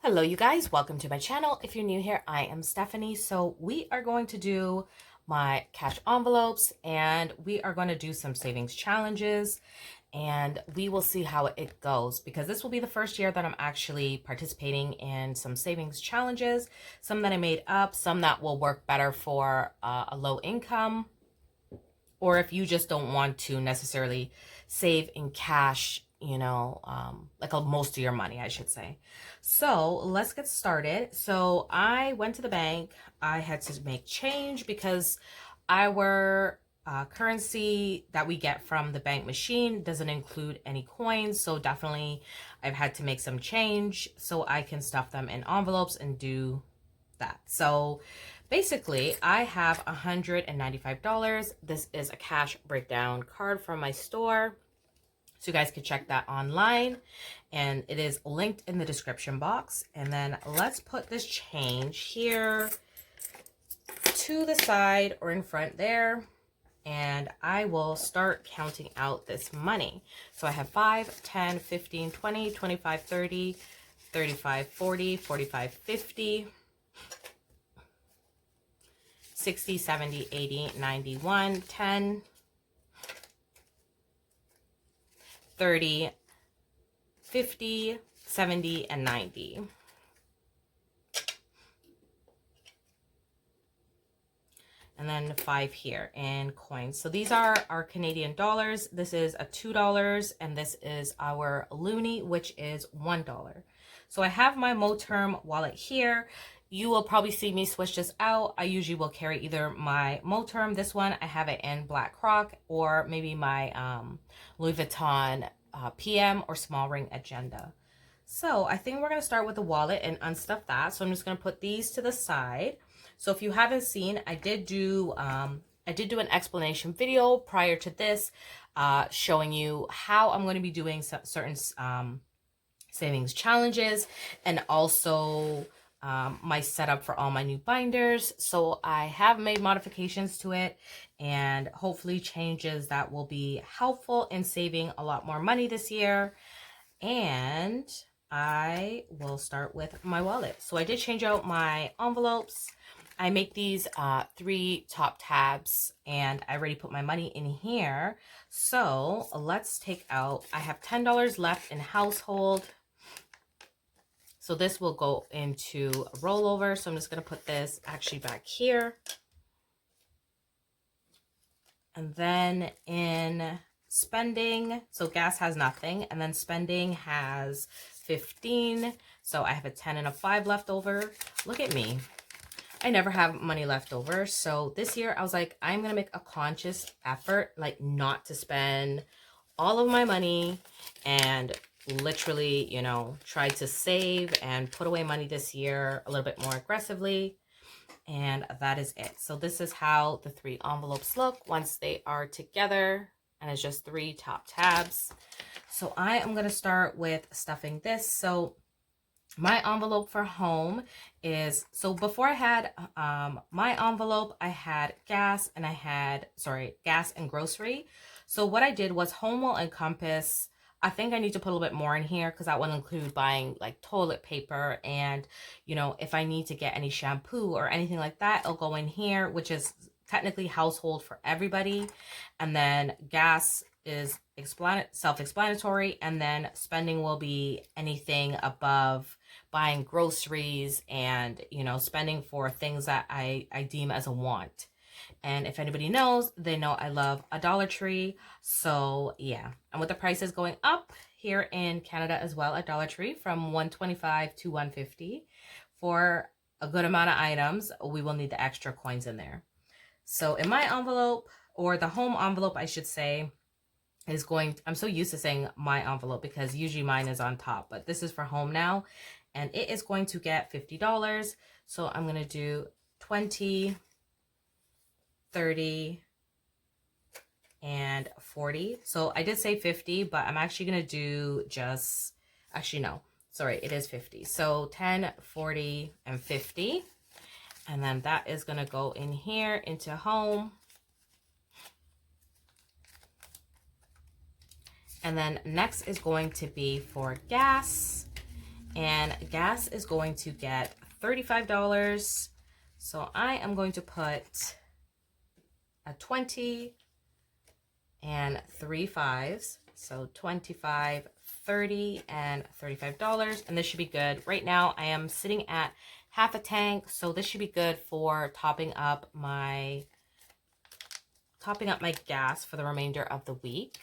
Hello you guys, welcome to my channel. If you're new here, I am Stephanie. So we are going to do my cash envelopes and we are going to do some savings challenges and we will see how it goes because this will be the first year that I'm actually participating in some savings challenges, some that I made up, some that will work better for a low income, or if you just don't want to necessarily save in cash, like most of your money, I should say. So let's get started. So I went to the bank. I had to make change because our currency that we get from the bank machine doesn't include any coins. So definitely I've had to make some change so I can stuff them in envelopes and do that. So basically, I have $195. This is a cash breakdown card from my store. So you guys can check that online. And it is linked in the description box. And then let's put this change here to the side or in front there. And I will start counting out this money. So I have 5, 10, 15, 20, 25, 30, 35, 40, 45, 50. 60, 70, 80, 91, 10, 30, 50, 70, and 90. And then 5 here in coins. So these are our Canadian dollars. This is a $2 and this is our loonie, which is $1. So I have my Moterm wallet here. You will probably see me switch this out. I usually will carry either my Moterm, this one, I have it in Black Croc, or maybe my Louis Vuitton PM or Small Ring Agenda. So I think we're going to start with the wallet and unstuff that. So I'm just going to put these to the side. So if you haven't seen, I did do an explanation video prior to this showing you how I'm going to be doing certain savings challenges and also my setup for all my new binders. So I have made modifications to it and hopefully changes that will be helpful in saving a lot more money this year. And I will start with my wallet. So I did change out my envelopes. I make these 3 top tabs and I already put my money in here. So let's take out, I have $10 left in household. So this will go into a rollover. So I'm just going to put this actually back here. And then in spending, so gas has nothing. And then spending has 15. So I have a 10 and a 5 left over. Look at me. I never have money left over. So this year I was like, I'm going to make a conscious effort, like not to spend all of my money and literally, try to save and put away money this year a little bit more aggressively. And that is it. So this is how the 3 envelopes look once they are together. And it's just 3 top tabs. So I am going to start with stuffing this. So my envelope for home is, so before I had my envelope, I had gas and gas and grocery. So what I did was home will encompass, I think I need to put a little bit more in here because that will include buying like toilet paper and, if I need to get any shampoo or anything like that, it'll go in here, which is technically household for everybody. And then gas is self-explanatory. And then spending will be anything above buying groceries and, spending for things that I deem as a want. And if anybody knows, they know I love a Dollar Tree. So yeah, and with the prices going up here in Canada as well at Dollar Tree from $1.25 to $1.50 for a good amount of items, we will need the extra coins in there. So in my envelope, or the home envelope, I should say, is going, I'm so used to saying my envelope because usually mine is on top, but this is for home now. And it is going to get $50. So I'm going to do 20, 30, and 40. So I did say 50, but I'm actually going to do just, actually no, sorry, it is 50. So 10, 40, and 50. And then that is going to go in here into home. And then next is going to be for gas. And gas is going to get $35. So I am going to put a 20 and 3 5s. So 25, 30, and $35. And this should be good. Right now I am sitting at half a tank. So this should be good for topping up my gas for the remainder of the week.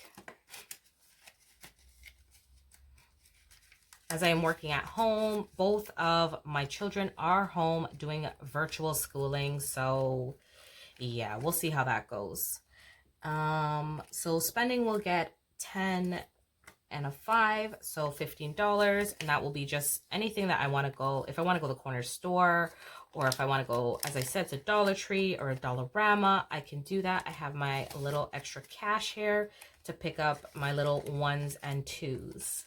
As I am working at home, both of my children are home doing virtual schooling. So yeah, we'll see how that goes. So spending will get 10 and a 5, so $15, and that will be just anything that I want to go. If I want to go to the corner store, or if I want to go, as I said, to Dollar Tree or a Dollarama, I can do that. I have my little extra cash here to pick up my little 1s and 2s.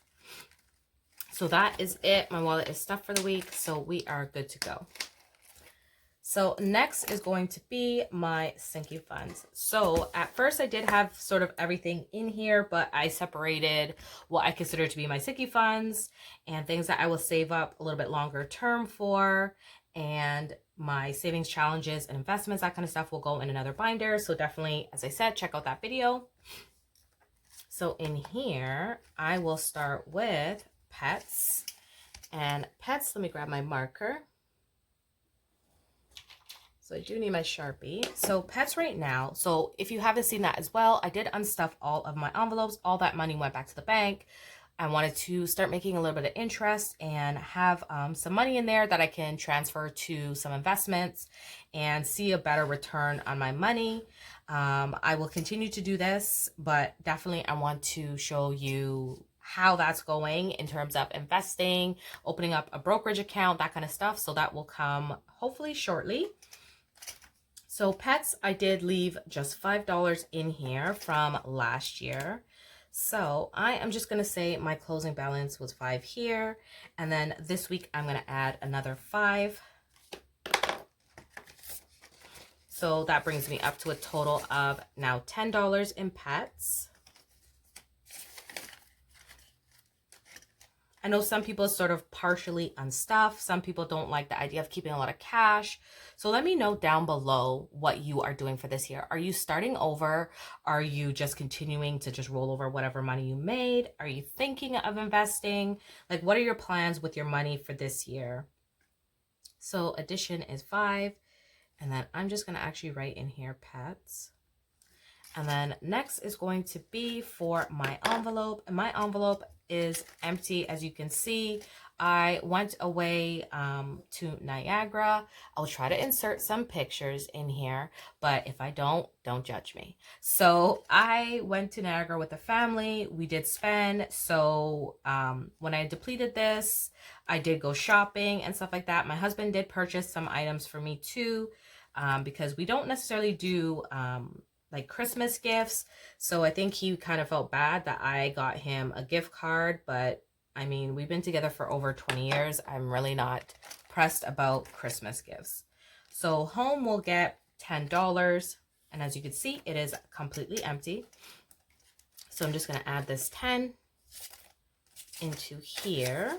So that is it. My wallet is stuffed for the week, so we are good to go. So next is going to be my sinking funds. So at first I did have sort of everything in here, but I separated what I consider to be my sinking funds and things that I will save up a little bit longer term for, and my savings challenges and investments, that kind of stuff will go in another binder. So definitely, as I said, check out that video. So in here, I will start with pets. And pets, let me grab my marker. So I do need my Sharpie. So pets right now. So if you haven't seen that as well, I did unstuff all of my envelopes. All that money went back to the bank. I wanted to start making a little bit of interest and have some money in there that I can transfer to some investments and see a better return on my money. I will continue to do this, but definitely I want to show you how that's going in terms of investing, opening up a brokerage account, that kind of stuff. So that will come hopefully shortly. So pets, I did leave just $5 in here from last year. So I am just going to say my closing balance was 5 here. And then this week, I'm going to add another 5. So that brings me up to a total of now $10 in pets. I know some people sort of partially unstuff. Some people don't like the idea of keeping a lot of cash. So let me know down below what you are doing for this year. Are you starting over? Are you just continuing to just roll over whatever money you made? Are you thinking of investing? Like, what are your plans with your money for this year? So addition is 5. And then I'm just going to actually write in here pets. And then next is going to be for my envelope. And my envelope is empty. As you can see, I went away to Niagara. I'll try to insert some pictures in here, but if I don't judge me. So I went to Niagara with the family. We did spend. So when I depleted this, I did go shopping and stuff like that. My husband did purchase some items for me too, because we don't necessarily do like Christmas gifts. So I think he kind of felt bad that I got him a gift card, but I mean, we've been together for over 20 years. I'm really not pressed about Christmas gifts. So home will get $10. And as you can see, it is completely empty. So I'm just going to add this 10 into here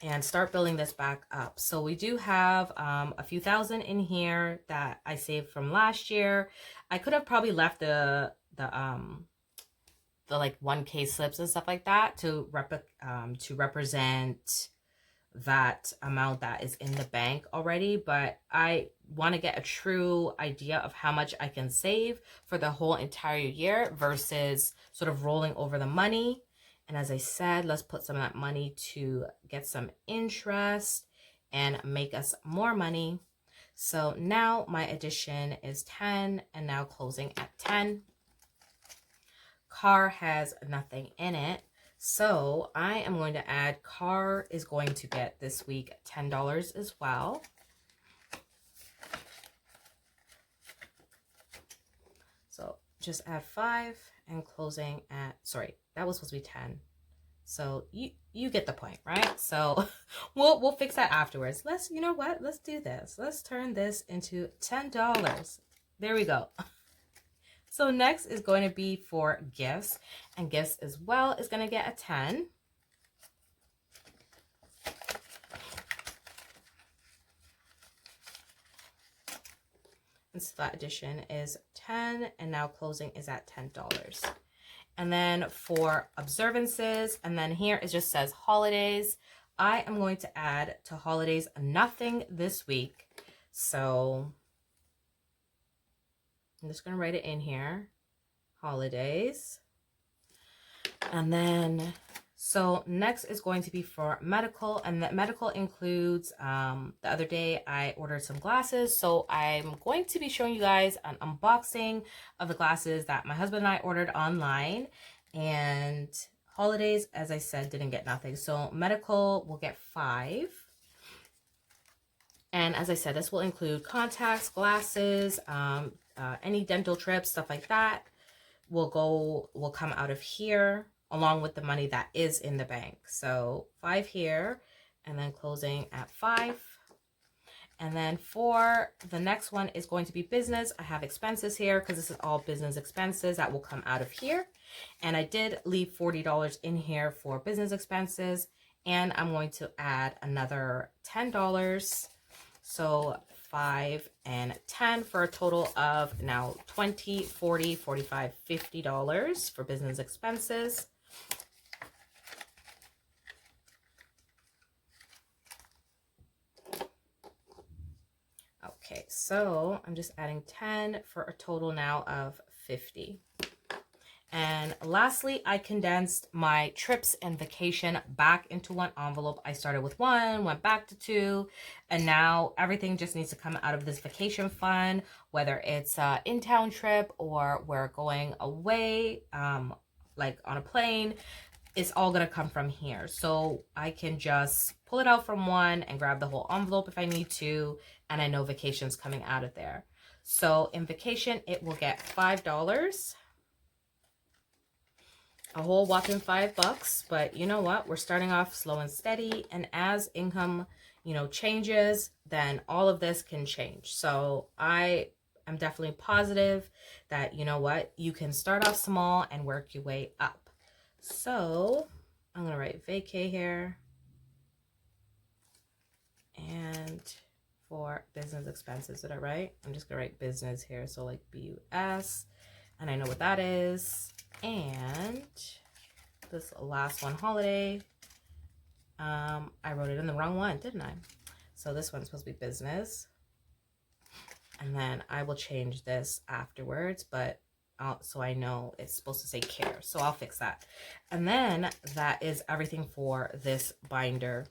and start building this back up. So we do have a few thousand in here that I saved from last year. I could have probably left the like 1K slips and stuff like that to represent that amount that is in the bank already, but I want to get a true idea of how much I can save for the whole entire year versus sort of rolling over the money. And as I said, let's put some of that money to get some interest and make us more money. So now my addition is 10 and now closing at 10. Car has nothing in it. So I am going to add car is going to get this week $10 as well. So just add 5 and closing at, sorry, that was supposed to be 10. So you get the point, right? So we'll fix that afterwards. You know what? Let's do this. Let's turn this into $10. There we go. So next is going to be for gifts, and gifts as well is going to get a 10. So that addition is 10, and now closing is at $10. And then for observances, and then here it just says holidays. I am going to add to holidays nothing this week. So I'm just going to write it in here, holidays. And then, so next is going to be for medical, and that medical includes, the other day I ordered some glasses. So I'm going to be showing you guys an unboxing of the glasses that my husband and I ordered online. And holidays, as I said, didn't get nothing. So medical will get 5. And as I said, this will include contacts, glasses, any dental trips, stuff like that will come out of here, along with the money that is in the bank. So 5 here, and then closing at 5. And then for the next one is going to be business. I have expenses here because this is all business expenses that will come out of here. And I did leave $40 in here for business expenses, and I'm going to add another $10. So 5 and 10 for a total of now $20, $40, $45, $50 for business expenses. Okay, so I'm just adding 10 for a total now of 50. And lastly, I condensed my trips and vacation back into one envelope. I started with 1, went back to 2, and now everything just needs to come out of this vacation fund, whether it's an in-town trip or we're going away, like on a plane. It's all going to come from here. So I can just pull it out from one and grab the whole envelope if I need to, and I know vacation's coming out of there. So in vacation, it will get $5. A whole whopping $5, but you know what? We're starting off slow and steady, and as income, changes, then all of this can change. So I am definitely positive that, you know what? You can start off small and work your way up. So I'm going to write vacay here. And for business expenses, did I write? I'm just going to write business here. So like BUS, and I know what that is. And this last one, holiday, I wrote it in the wrong one, didn't I? So this one's supposed to be business, and then I will change this afterwards, but so I know it's supposed to say care, so I'll fix that. And then that is everything for this binder.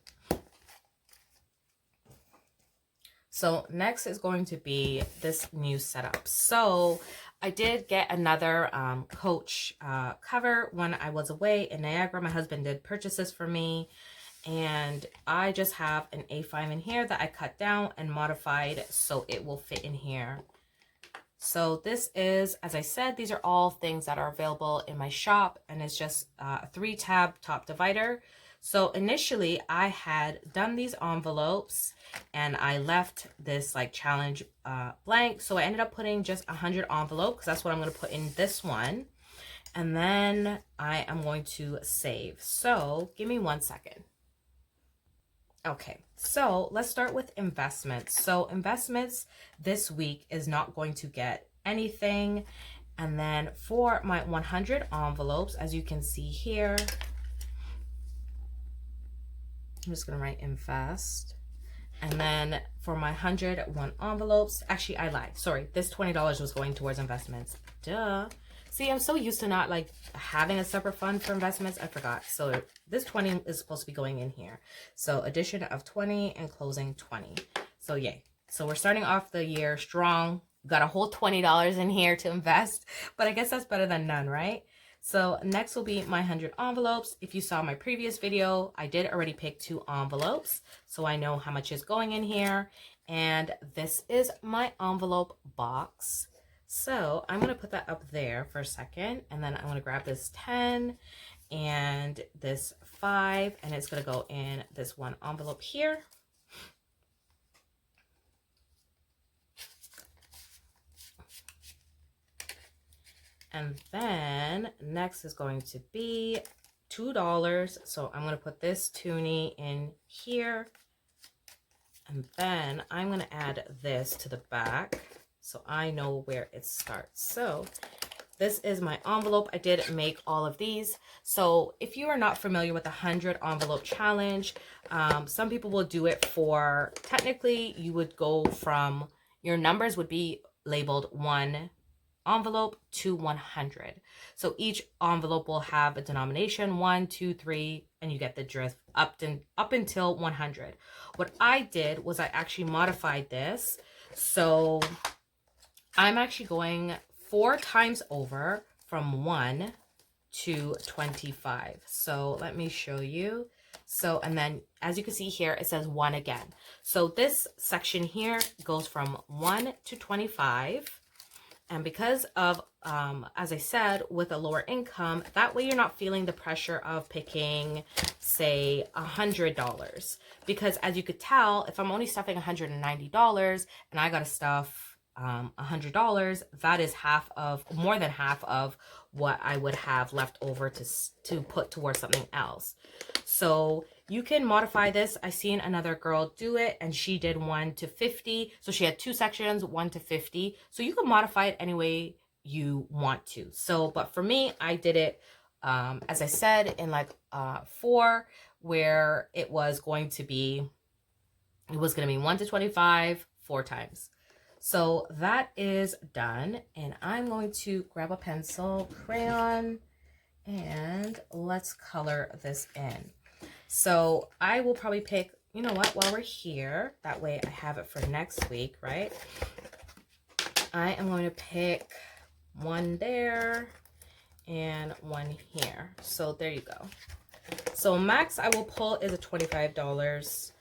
So next is going to be this new setup. So I did get another Coach cover when I was away in Niagara. My husband did purchase this for me, and I just have an A5 in here that I cut down and modified so it will fit in here. So this is, as I said, these are all things that are available in my shop, and it's just a 3-tab top divider. So initially I had done these envelopes and I left this like challenge blank. So I ended up putting just 100 envelopes because that's what I'm going to put in this one. And then I am going to save. So give me 1 second. Okay, so let's start with investments. So investments this week is not going to get anything. And then for my 100 envelopes, as you can see here, I'm just going to write invest. And then for my 101 envelopes, actually I lied. Sorry, this $20 was going towards investments. Duh. See, I'm so used to not like having a separate fund for investments. I forgot. So this 20 is supposed to be going in here. So addition of 20 and closing 20. So yay. So we're starting off the year strong. Got a whole $20 in here to invest. But I guess that's better than none, right? So next will be my 100 envelopes. If you saw my previous video, I did already pick 2 envelopes. So I know how much is going in here. And this is my envelope box. So I'm going to put that up there for a second. And then I'm going to grab this 10 and this 5. And it's going to go in this one envelope here. And then next is going to be $2. So I'm going to put this toonie in here. And then I'm going to add this to the back. so I know where it starts. So this is my envelope. I did make all of these. So if you are not familiar with the 100 envelope challenge, some people will do it for, technically you would go from, your numbers would be labeled 1 envelope to 100. So each envelope will have a denomination 1, 2, 3, and you get the drift up until 100. What I did was I actually modified this. So I'm actually going 4 times over from 1 to 25. So let me show you. So, and then as you can see here, it says 1 again. So this section here goes from 1 to 25. And because of, as I said, with a lower income, that way you're not feeling the pressure of picking, say, $100. Because as you could tell, if I'm only stuffing $190 and I got to stuff $100, that is more than half of what I would have left over to put towards something else. So you can modify this. I seen another girl do it and she did 1 to 50. So she had 2 sections, 1 to 50. So you can modify it any way you want to. So, but for me, I did it, as I said, in like 4, where it was going to be 1 to 25, 4 times. So that is done, and I'm going to grab a pencil, crayon, and let's color this in. So I will probably pick, you know what, while we're here, that way I have it for next week, right? I am going to pick 1 there and 1 here. So there you go. So max I will pull is a $25.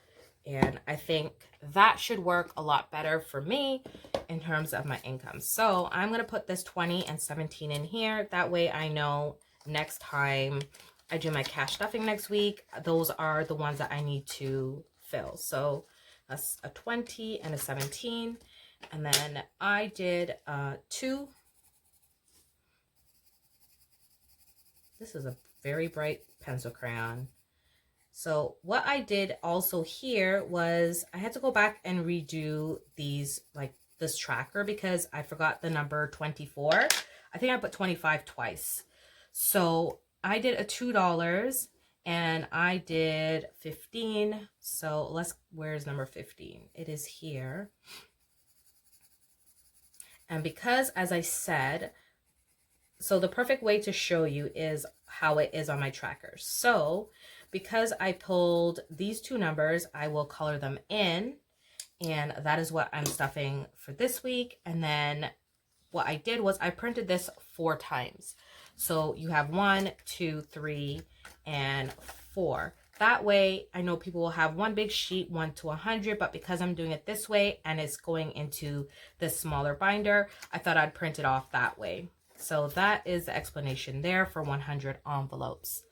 And I think that should work a lot better for me in terms of my income. So I'm going to put this 20 and 17 in here. That way I know next time I do my cash stuffing next week, those are the ones that I need to fill. So that's a 20 and a 17. And then I did 2. This is a very bright pencil crayon. So what I did also here was I had to go back and redo these, like this tracker, because I forgot the number 24. I think I put 25 twice. So I did a $2 and I did 15. So where's number 15? It is here. And because, as I said, so the perfect way to show you is how it is on my trackers. So because I pulled these 2 numbers, I will color them in, and that is what I'm stuffing for this week. And then what I did was I printed this 4 times. So you have 1, 2, 3, and 4. That way I know people will have one big sheet, 1 to 100, but because I'm doing it this way and it's going into this smaller binder, I thought I'd print it off that way. So that is the explanation there for 100 envelopes.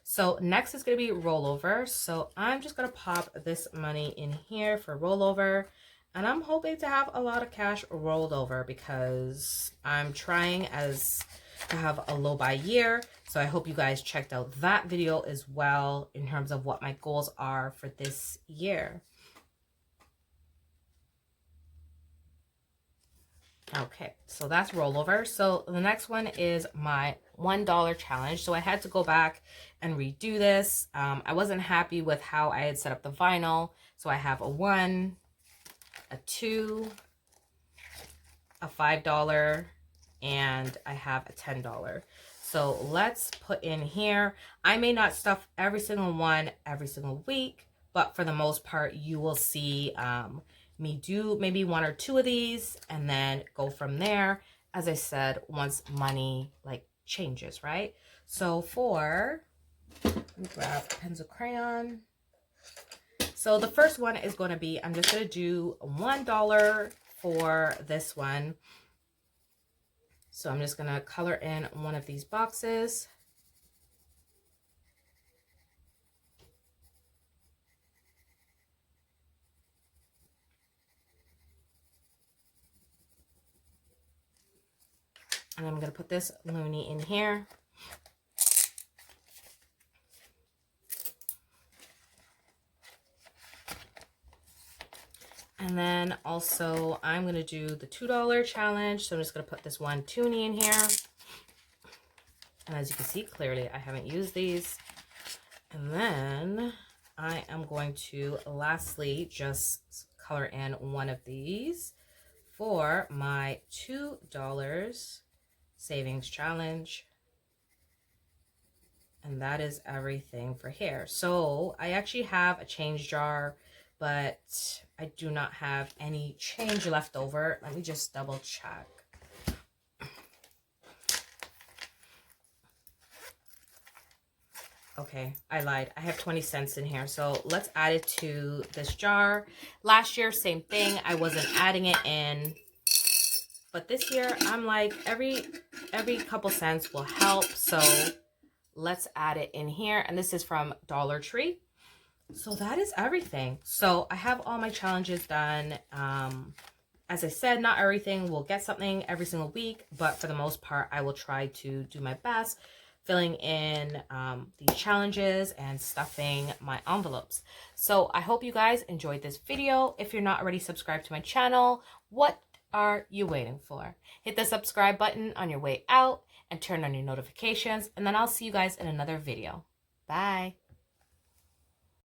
So next is going to be rollover. So I'm just going to pop this money in here for rollover. And I'm hoping to have a lot of cash rolled over because I'm trying to have a low buy year. So I hope you guys checked out that video as well in terms of what my goals are for this year. Okay, so that's rollover. So the next one is my $1 challenge. So I had to go back and redo this. I wasn't happy with how I had set up the vinyl. So I have a 1, a 2, a $5, and I have a $10. So let's put in here. I may not stuff every single one every single week, but for the most part, you will see me do maybe 1 or 2 of these and then go from there. As I said, once money like changes, right? So let me grab pencil crayon. So the first one is going to be, I'm just going to do $1 for this one. So I'm just going to color in one of these boxes. And I'm going to put this loonie in here. And then also I'm going to do the $2 challenge. So I'm just going to put this one toonie in here. And as you can see clearly, I haven't used these. And then I am going to lastly just color in one of these for my $2 savings challenge. And that is everything for here. So I actually have a change jar, but I do not have any change left over. Let me just double check. Okay, I lied. I have 20 cents in here. So let's add it to this jar. Last year, same thing. I wasn't adding it in. But this year, I'm like, every couple cents will help. So let's add it in here. And this is from Dollar Tree. So that is everything. So I have all my challenges done. As I said, not everything will get something every single week, but for the most part, I will try to do my best filling in these challenges and stuffing my envelopes. So I hope you guys enjoyed this video. If you're not already subscribed to my channel, what are you waiting for? Hit the subscribe button on your way out and turn on your notifications, and then I'll see you guys in another video. Bye.